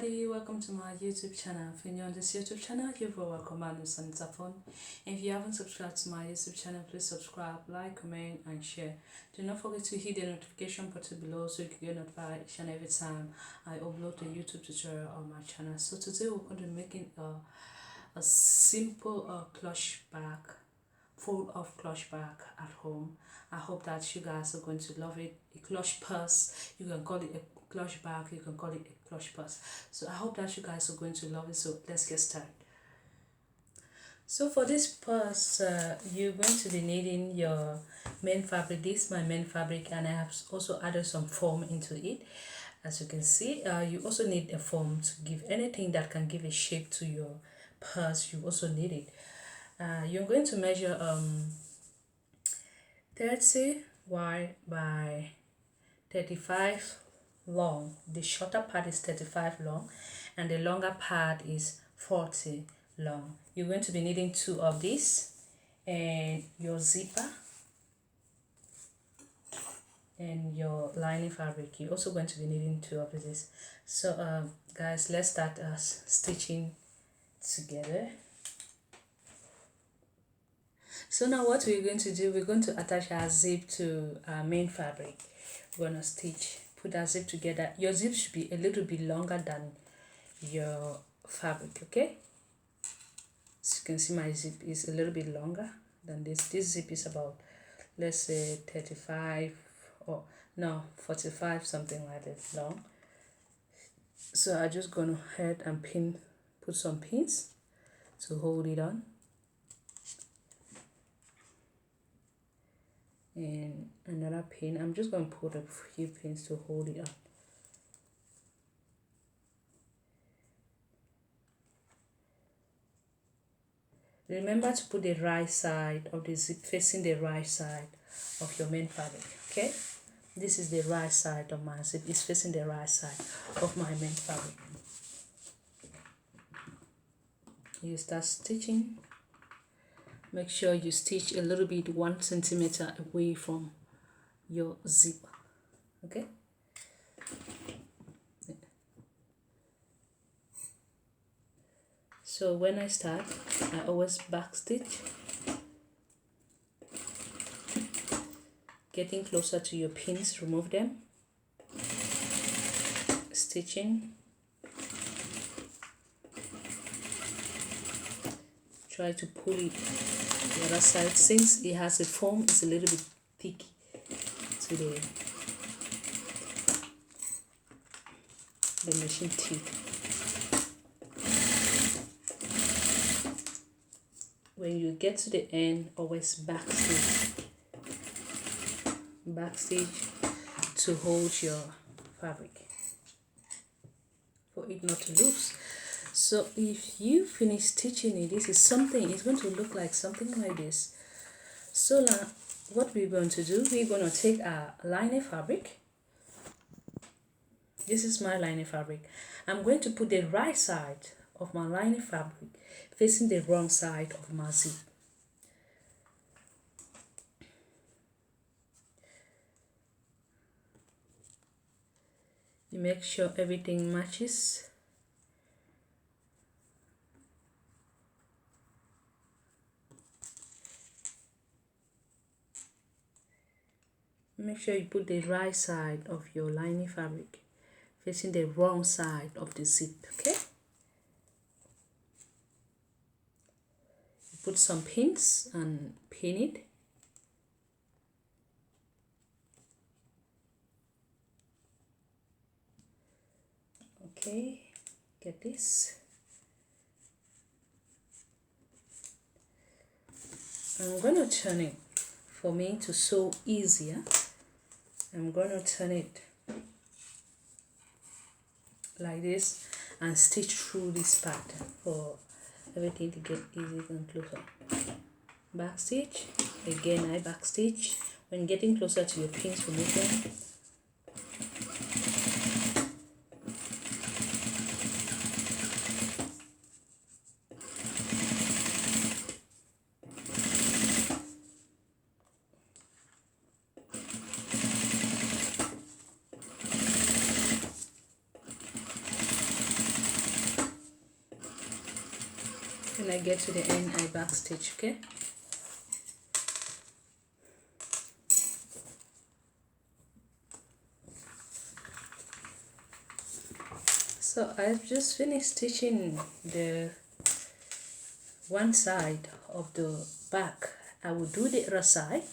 everybody, welcome to my YouTube channel. If you're new on this YouTube channel, you're very welcome on this on phone. If you haven't subscribed to my YouTube channel, please subscribe, like, comment and share. Do not forget to hit the notification button below so you can get notified each and every time I upload a YouTube tutorial on my channel. So today we're going to be making a simple clutch bag, fold off clutch bag at home. I hope that you guys are going to love it. A clutch purse, you can call it a clutch bag, you can call it a clutch purse. So I hope that you guys are going to love it. So let's get started. So for this purse, you're going to be needing your main fabric. This is my main fabric, and I have also added some foam into it. As you can see, you also need a foam to give anything that can give a shape to your purse. You also need it. You're going to measure 30 wide by 35 long. The shorter part is 35 long and the longer part is 40 long. You're going to be needing 2 of these and your zipper and your lining fabric. You're also going to be needing 2 of these. So guys, let's start stitching together. So now what we're going to do, we're going to attach our zip to our main fabric. We're going to stitch, put our zip together. Your zip should be a little bit longer than your fabric, okay? As you can see, my zip is a little bit longer than this. This zip is about, let's say 35 or no, 45, something like that long. So I'm just going to head and put some pins to hold it on. And another pin. I'm just going to put a few pins to hold it on. Remember to put the right side of the zip facing the right side of your main fabric, okay? This is the right side of my zip. It's facing the right side of my main fabric. You start stitching. Make sure you stitch a little bit 1 centimeter away from your zip, okay? So when I start, I always back stitch, getting closer to your pins, remove them, stitching, try to pull it the other side. Since it has a foam, it's a little bit thick to the machine teeth. When you get to the end, always back stitch to hold your fabric for it not to loose. So if you finish stitching it, this is something, it's going to look like something like this. So now what we're going to do, we're going to take our lining fabric. This is my lining fabric. I'm going to put the right side of my lining fabric facing the wrong side of my zip. You make sure everything matches. Make sure you put the right side of your lining fabric facing the wrong side of the zip, okay? You put some pins and pin it. Okay, get this. I'm going to turn it for me to sew easier. I'm going to turn it like this and stitch through this part for everything to get easy and closer. Back stitch, again I back stitch. When getting closer to your pins, remove them. When I get to the end, I back stitch. Okay. So I've just finished stitching the one side of the back. I will do the other side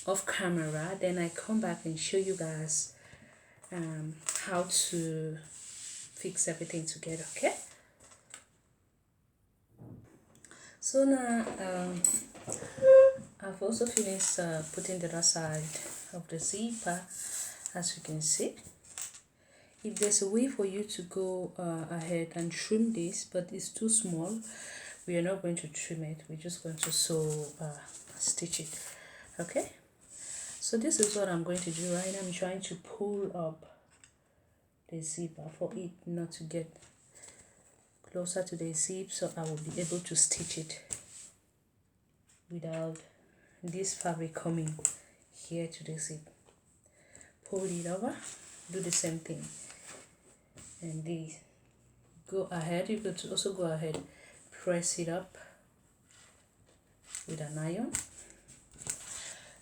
off camera, then I come back and show you guys how to fix everything together. Okay. So now I've also finished putting the other side of the zipper. As you can see, if there's a way for you to go ahead and trim this, but it's too small, we are not going to trim it. We're just going to stitch it. Okay. So this is what I'm going to do right now. I'm trying to pull up the zipper for it not to get closer to the zip, so I will be able to stitch it without this fabric coming here to the zip. Pull it over, do the same thing, and this go ahead. You could also go ahead, press it up with an iron.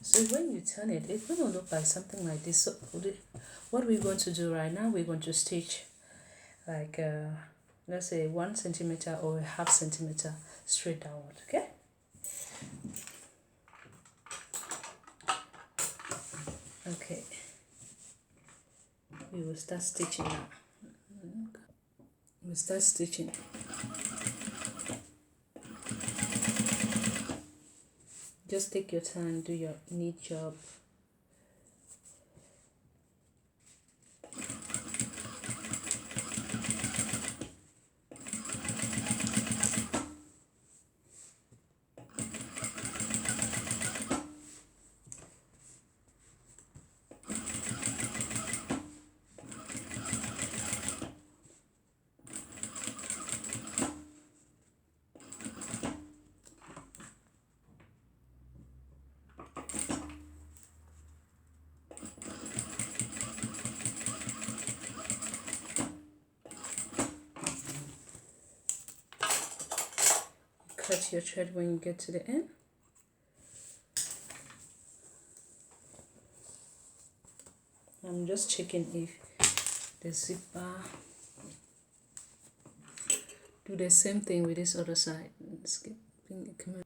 So when you turn it, it's going to look like something like this. So what we're going to do right now, we're going to stitch like let's say 1 centimeter or a half centimeter straight downward. Okay. Okay. We will start stitching now. We start stitching. Just take your time, do your neat job. Cut your thread when you get to the end. I'm just checking if the zipper. Do the same thing with this other side. Let's get the camera.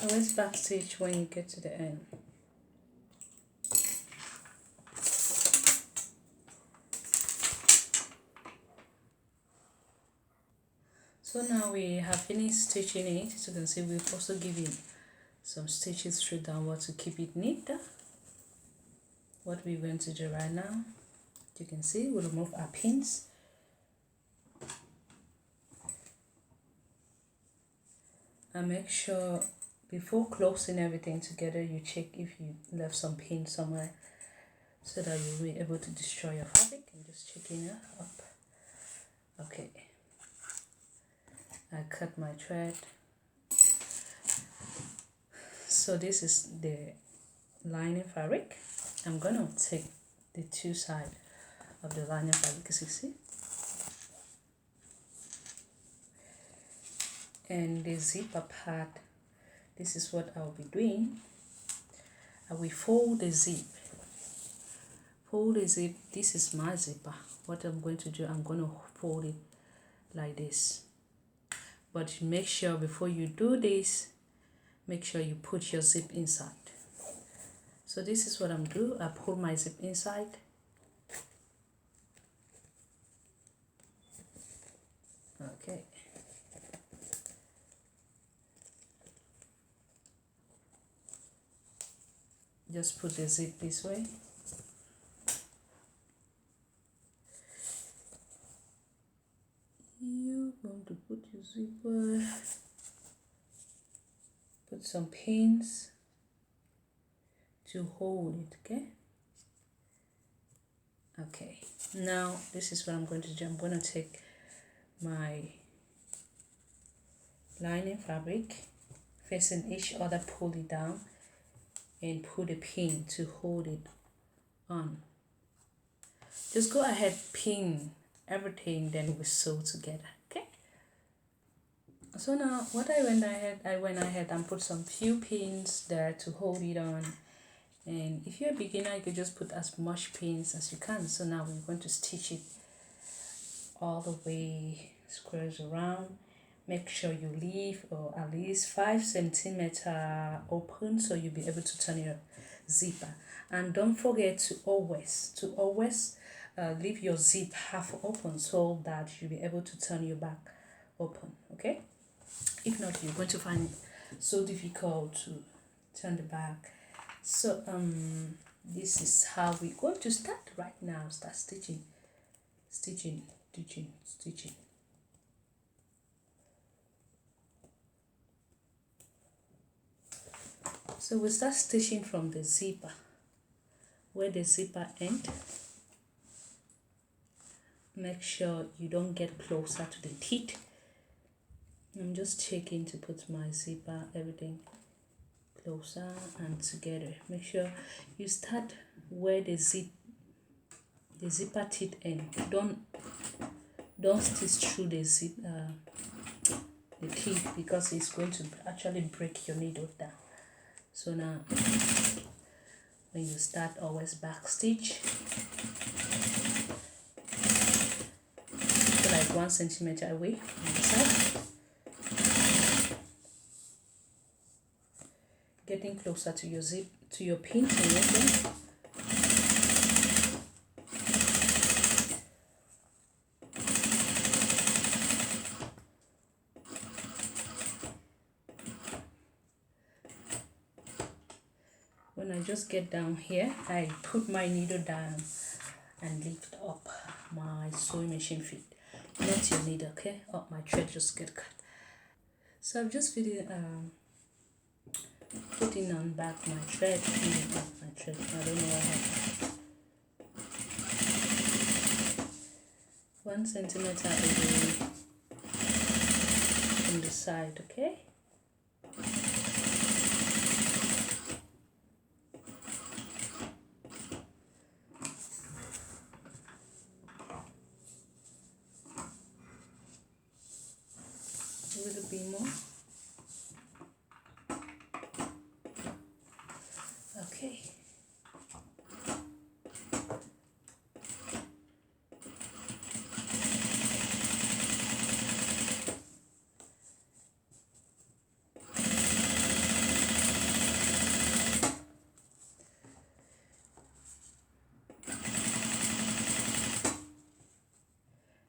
Always back stitch when you get to the end. So now we have finished stitching it. As you can see, we've also given some stitches straight downward to keep it neat. What we're going to do right now, you can see, we'll remove our pins. And make sure before closing everything together, you check if you left some pins somewhere, so that you'll be able to destroy your fabric. I'm just checking it up. Okay. I cut my thread. So this is the lining fabric. I'm gonna take the two sides of the lining fabric, as you see, and the zipper part. This is what I'll be doing. I will fold the zip. Fold the zip. This is my zipper. What I'm going to do, I'm going to fold it like this. But make sure before you do this, make sure you put your zip inside. So this is what I'm doing. I pull my zip inside. Okay. Just put the zip this way. You're going to put your zipper, put some pins to hold it, okay? Okay, now this is what I'm going to do. I'm going to take my lining fabric, facing each other, pull it down and put a pin to hold it on. Just go ahead, pin everything, then we sew together, okay? So now what I went ahead and put some few pins there to hold it on. And if you're a beginner, you could just put as much pins as you can. So now we're going to stitch it all the way squares around. Make sure you leave at least 5 centimeters open so you'll be able to turn your zipper. And don't forget to always leave your zip half open so that you'll be able to turn your back open, okay? If not, you're going to find it so difficult to turn the back. So this is how we're going to start right now. Start stitching. So we start stitching from the zipper, where the zipper end. Make sure you don't get closer to the teeth. I'm just checking to put my zipper, everything closer and together. Make sure you start where the zipper teeth end. Don't stitch through the teeth, because it's going to actually break your needle down. So now when you start, always back stitch, so like 1 centimeter away from the side, getting closer to your zip, to your pin to open. When I just get down here, I put my needle down and lift up my sewing machine feet, not your needle, okay? Oh, my thread just get cut. So I'm just putting on back my thread, I don't know what happened. 1 centimeter away from the side, okay? A little bit more. Okay.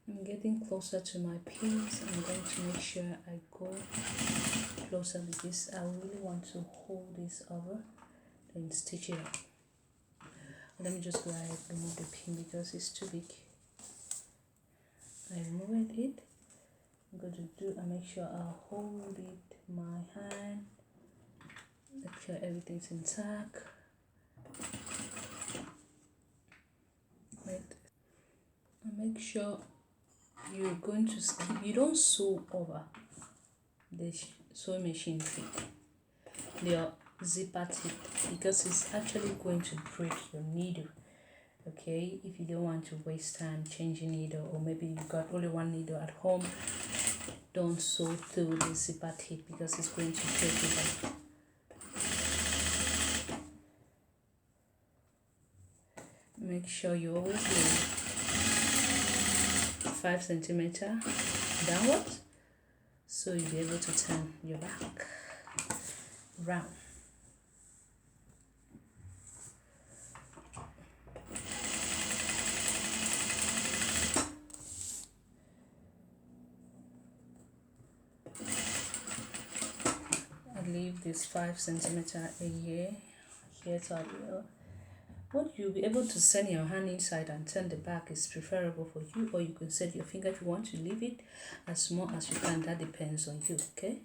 I'm getting closer to my pins. I'm going to make sure I go closer with this. I really want to hold this over, then stitch it up. Let me just go ahead and remove the pin because it's too big. I removed it. I'm going to do, I make sure I hold it my hand, make sure everything's intact. Right. And make sure you're going to skip, you don't sew over the sewing machine feet, the zipper tip, because it's actually going to break your needle, okay? If you don't want to waste time changing needle, or maybe you got only one needle at home, don't sew through the zipper tip because it's going to break it down. Make sure you always leave 5 centimeters downwards so you'll be able to turn your back. round. I leave this 5 centimeter here so I will. What you'll be able to send your hand inside and turn the back is preferable for you, or you can set your finger if you want to leave it as small as you can. That depends on you, okay?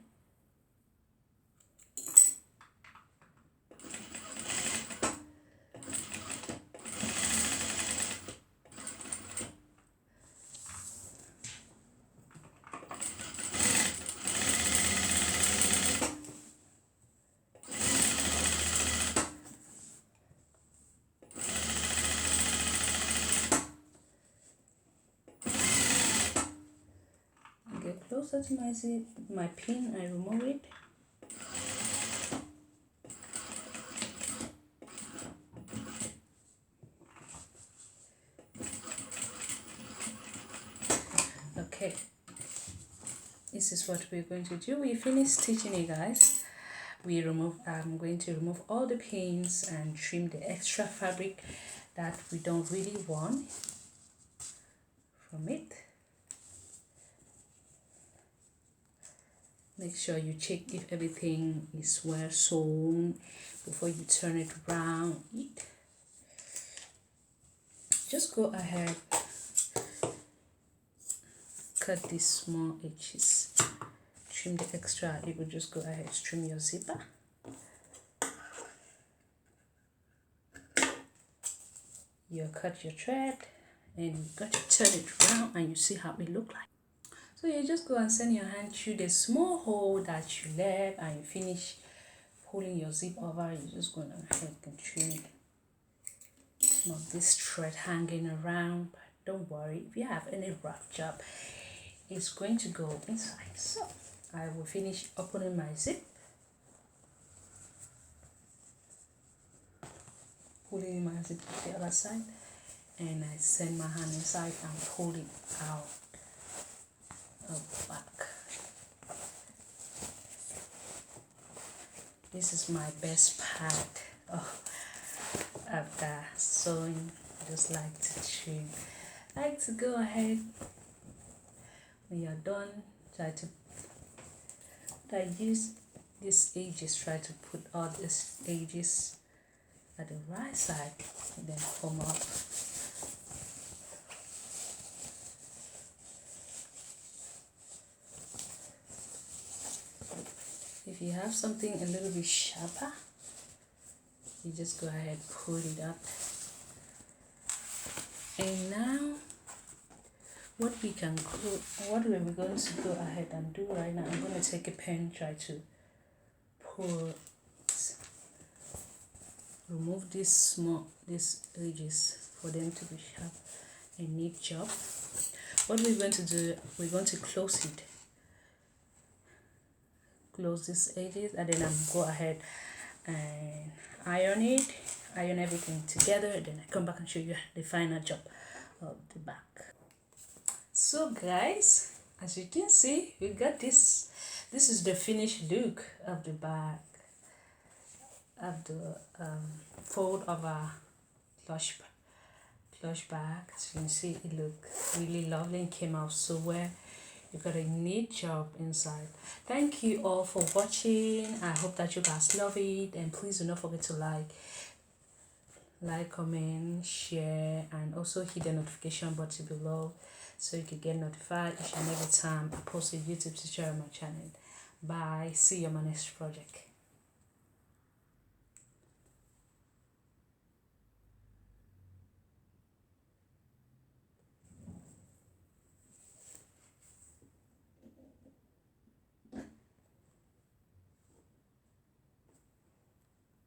Get closer to my pin, I remove it. Okay, this is what we're going to do. We finish stitching it, guys. I'm going to remove all the pins and trim the extra fabric that we don't really want from it. Make sure you check if everything is well sewn before you turn it around. Just go ahead, cut these small edges, trim the extra. You could just go ahead, trim your zipper. You cut your thread and you got to turn it around and you see how it look like. So you just go and send your hand through the small hole that you left and you finish pulling your zip over. You're just going ahead and trim some of this thread hanging around. But don't worry, if you have any rough job, it's going to go inside. So I will finish opening my zip, pulling my zip to the other side, and I send my hand inside and pull it out of the back. This is my best part after sewing. I just like to trim. I like to go ahead when you're done. I use these edges. Try to put all these edges at the right side and then come up. If you have something a little bit sharper, you just go ahead, pull it up. And now what we're going to go ahead and do right now, I'm going to take a pen, try to remove these edges for them to be sharp. A neat job. What we're going to do, we're going to close these edges, and then I'm go ahead and iron everything together, then I come back and show you the final job of the back. So guys, as you can see, we got this is the finished look of the back of the fold over clutch bag. As you can see, it looked really lovely and came out so well. You got a neat job inside. Thank you all for watching. I hope that you guys love it, and please do not forget to like, comment, share, and also hit the notification button below so you can get notified each and every time I post a YouTube tutorial on my channel. Bye. See you on my next project.